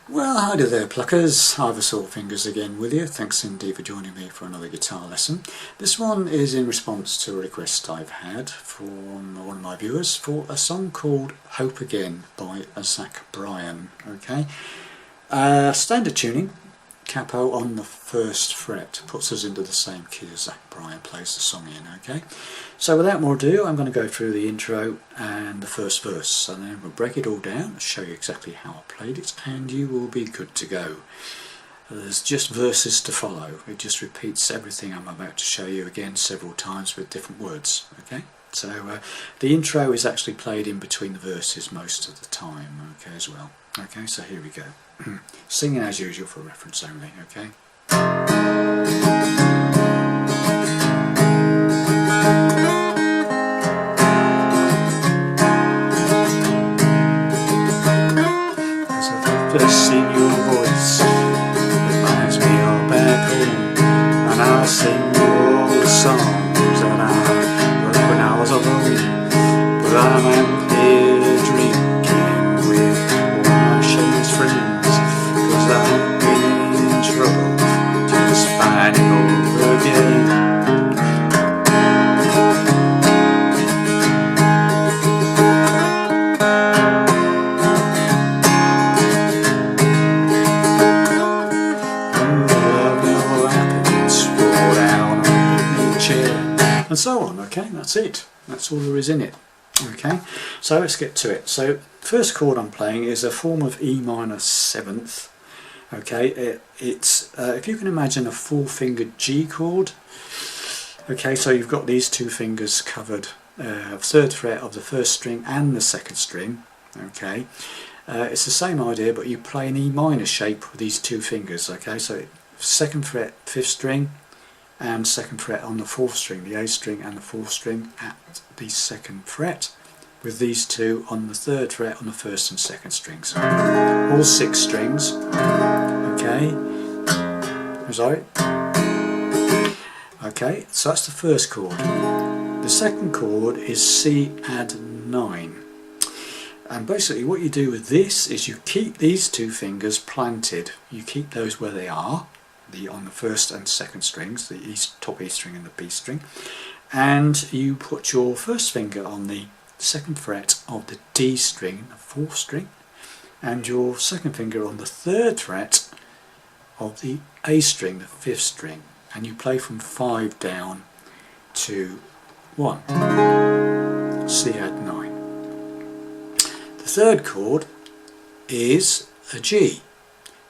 Well, hi there pluckers, Ivor Fingers again with you. Thanks indeed for joining me for another guitar lesson. This one is in response to a request I've had from one of my viewers for a song called Hope Again by Bryan. Okay, standard tuning, capo on the 1st fret, puts us into the same key as Bryan plays the song in. Okay, so without more ado, I'm going to go through the intro and the first verse, and then we'll break it all down, show you exactly how I played it, and you will be good to go. There's just verses to follow. It just repeats everything I'm about to show you again several times with different words. Okay, so the intro is actually played in between the verses most of the time. Okay, as well. Okay, so here we go. Singing as usual for reference only. Okay. Just sing your voice, reminds me of back home, and I'll sing you all the songs that I wrote when I was alone. But I'm out here drinking with all my shameless friends, 'cause I've been in trouble, just fighting over again. And so on. Okay, that's it. That's all there is in it. Okay, so let's get to it. So first chord I'm playing is a form of E minor 7th. Okay, it's if you can imagine a 4-fingered G chord. Okay, so you've got these two fingers covered, 3rd fret of the 1st string and the 2nd string. Okay, it's the same idea, but you play an E minor shape with these two fingers. Okay, so 2nd fret 5th string, and 2nd fret on the 4th string, the A string and the 4th string at the 2nd fret, with these two on the 3rd fret on the 1st and 2nd strings. All 6 strings. Okay, sorry. Okay, so that's the first chord. The second chord is C add 9. And basically what you do with this is you keep these two fingers planted. You keep those where they are, on the 1st and 2nd strings, the top E string and the B string, and you put your 1st finger on the 2nd fret of the D string, the 4th string, and your 2nd finger on the 3rd fret of the A string, the 5th string, and you play from 5 down to 1. C add 9. The third chord is a G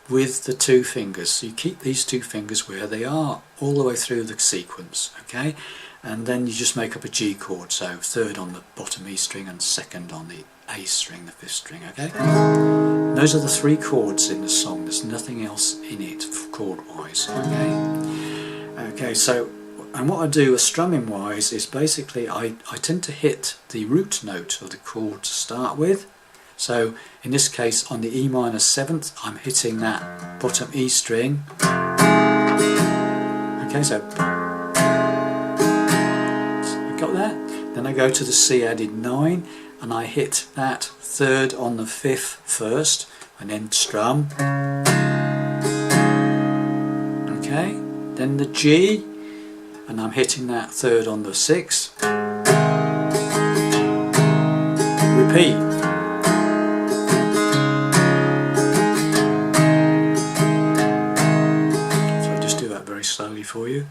with the two fingers. So you keep these two fingers where they are all the way through the sequence, okay, and then you just make up a G chord, so 3rd on the bottom E string and 2nd on the A string, the 5th string. Okay, those are the 3 chords in the song. There's nothing else in it chord wise. Okay, so and what I do strumming wise is basically I tend to hit the root note of the chord to start with. So in this case on the E minor 7th I'm hitting that bottom E string. Okay, so got that? Then I go to the C added 9 and I hit that 3rd on the 5th first and then strum. Okay, then the G and I'm hitting that 3rd on the 6th. Repeat. Slowly for you.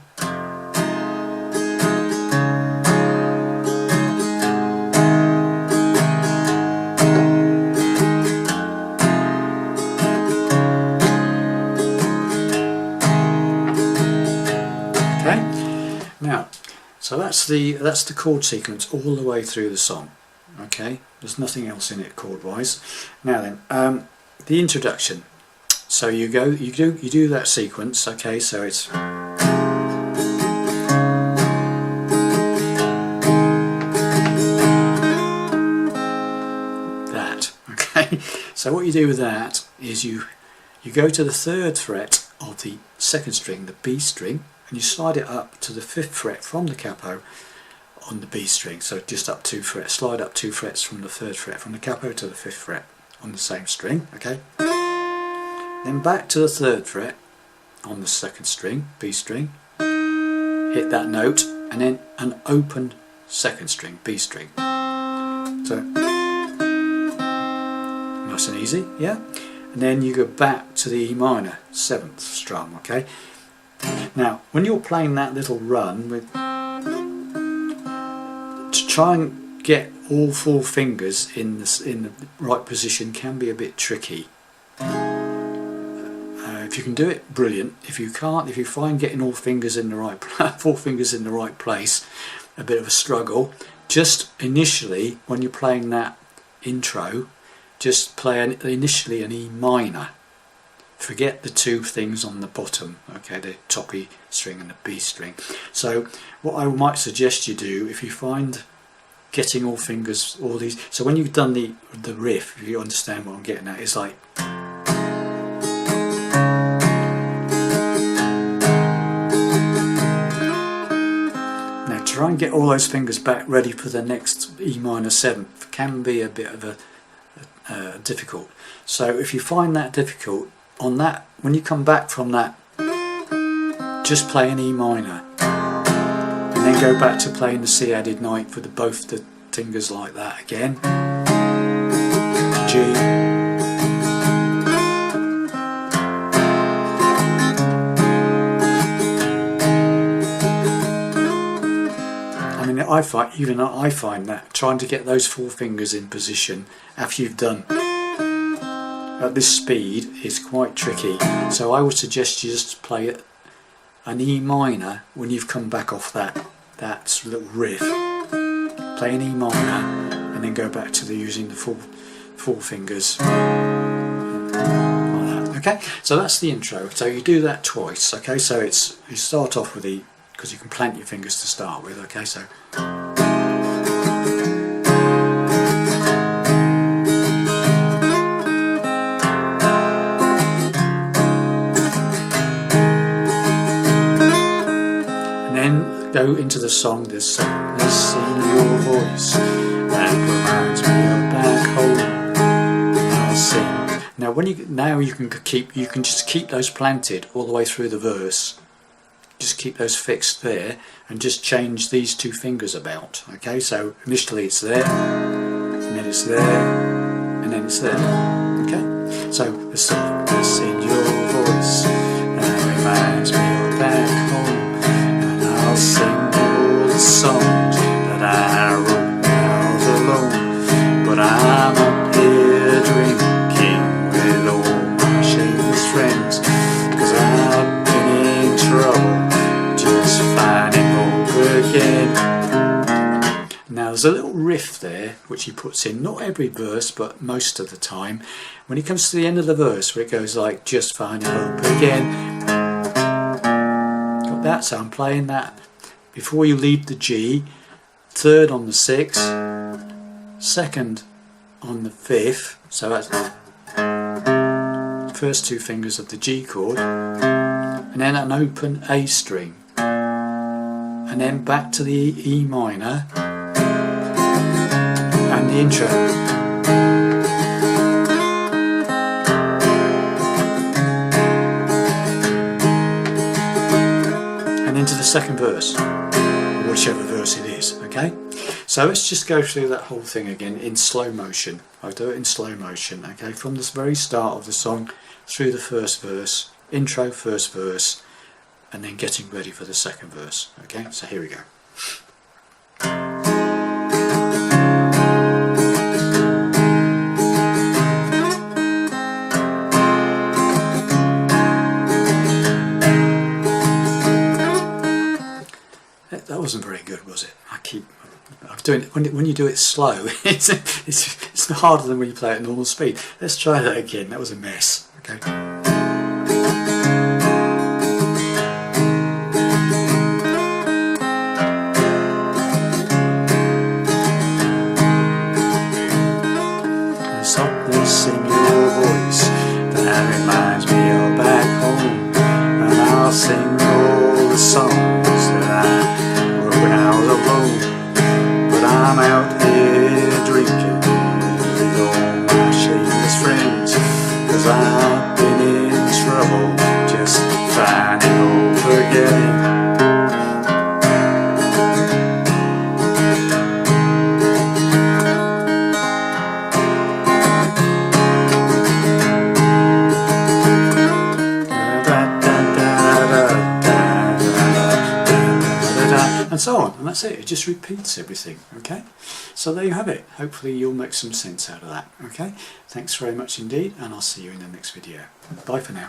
Okay, now so that's the chord sequence all the way through the song. Okay, there's nothing else in it chord wise. Now then, the introduction. So you do that sequence. Okay, so it's that. Okay, so what you do with that is you go to the 3rd fret of the 2nd string, the B string, and you slide it up to the 5th fret from the capo on the B string. So just up 2 frets, slide up 2 frets from the 3rd fret from the capo to the 5th fret on the same string. Okay. then back to the 3rd fret on the 2nd string, B string, hit that note, and then an open 2nd string, B string. So nice and easy, yeah? And then you go back to the E minor 7th strum, okay? Now, when you're playing that little run, to try and get all 4 fingers in the right position can be a bit tricky. If you can do it, brilliant. If you can't, if you find getting all fingers in the right 4 fingers in the right place a bit of a struggle, just initially when you're playing that intro, just play initially an E minor. Forget the 2 things on the bottom, okay, the top E string and the B string. So what I might suggest you do, if you find getting all fingers, all these, so when you've done the riff, if you understand what I'm getting at, it's like, now try and get all those fingers back ready for the next E minor 7th can be a bit of a difficult. So if you find that difficult, on that, when you come back from that, just play an E minor and then go back to playing the C added 9th with both the fingers like that again, G, I mean, I find that trying to get those 4 fingers in position after you've done at this speed is quite tricky, so I would suggest you just play an E minor when you've come back off that little riff. Play an E minor and then go back to using the 4 fingers like that. Okay, so that's the intro. So you do that twice. Okay, so you start off with the, because you can plant your fingers to start with. Okay, so. Go into the song, this song is in your voice that reminds me of back home. I'll sing. Now you can just keep those planted all the way through the verse. Just keep those fixed there and just change these 2 fingers about. Okay, so initially it's there, and then it's there, and then it's there. Okay, so the song is in your voice that reminds me of back home. I'll sing all the songs that I wrote when I was alone, but I'm up here drinking with all my shameless friends, 'cause I've been in trouble just finding hope again. Now there's a little riff there which he puts in, not every verse but most of the time, when he comes to the end of the verse where it goes like, just finding hope again. Got that, so I'm playing that before you leave the G, 3rd on the 6th, 2nd on the 5th, so that's the first 2 fingers of the G chord, and then an open A string, and then back to the E minor, and the intro. And into the 2nd verse. Whichever verse it is, okay? So let's just go through that whole thing again in slow motion. I'll do it in slow motion, okay? From the very start of the song through the 1st verse, intro, 1st verse, and then getting ready for the 2nd verse, okay? So here we go. That wasn't very good, was it? I'm doing it when you do it slow. It's harder than when you play it at normal speed. Let's try that again. That was a mess. Okay. Softness in your voice that reminds me of back home, and I'll sing all the songs that I when I was alone, but I'm out here drinking with all my shameless friends, 'cause I've been in and so on, and that's it. It just repeats everything. Okay, so there you have it. Hopefully you'll make some sense out of that. Okay, thanks very much indeed, and I'll see you in the next video. Bye for now.